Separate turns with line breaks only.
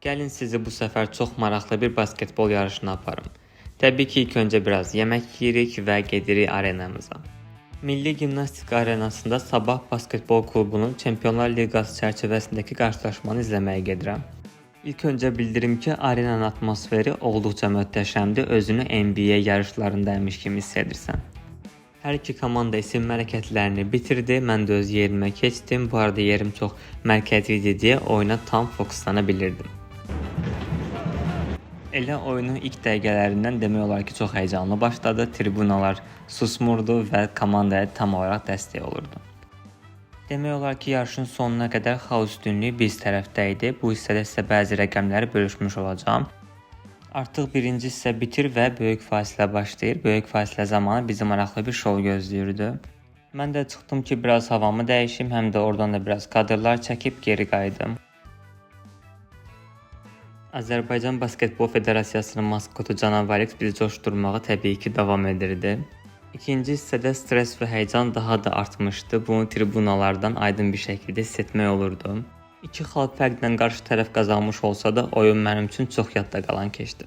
Gəlin sizi bu səfər çox maraqlı bir basketbol yarışına aparım. Təbii ki, ilk öncə biraz yemək yeyirik və gedirik arenamıza. Milli Gimnastika Arenasında Sabah Basketbol Klubunun Çempionlar Liqası çərçivəsindəki qarşılaşmanı izləməyə gedirəm. İlk öncə bildirim ki, arenanın atmosferi olduqca möhtəşəmdir, özünü NBA yarışlarındaymış kimi hiss edirsən. Hər iki komanda isim hərəkətlərini bitirdi, mən də öz yerimə keçdim. Bu arada yerim çox mərkəzi idi deyə oyuna tam fokuslana bilirdim. Elə oyunun ilk dəqiqələrindən demək olar ki, çox həyəcanlı başladı. Tribunalar susmurdu və komandaya tam olaraq dəstək olurdu. Demək olar ki, yarışın sonuna qədər xal üstünlüyü biz tərəfdə idi. Bu hissədə sizə bəzi rəqəmləri bölüşmüş olacağam. Artıq birinci hissə bitir və böyük fasilə başlayır. Böyük fasilə zamanı bizi maraqlı bir şou gözləyirdi. Mən də çıxdım ki, biraz havamı dəyişim, həm də oradan da biraz kadrlar çəkib geri qayıdım. Azərbaycan Basketbol Federasiyasının maskotu Canavar X bizi coşdurmağa təbii ki, davam edirdi. İkinci hissədə stres və həyəcan daha da artmışdı. Bunu tribunalardan aydın bir şəkildə hiss etmək olurdu. İki xal fərqlə qarşı tərəf qazanmış olsa da oyun mənim üçün çox yadda qalan keçdi.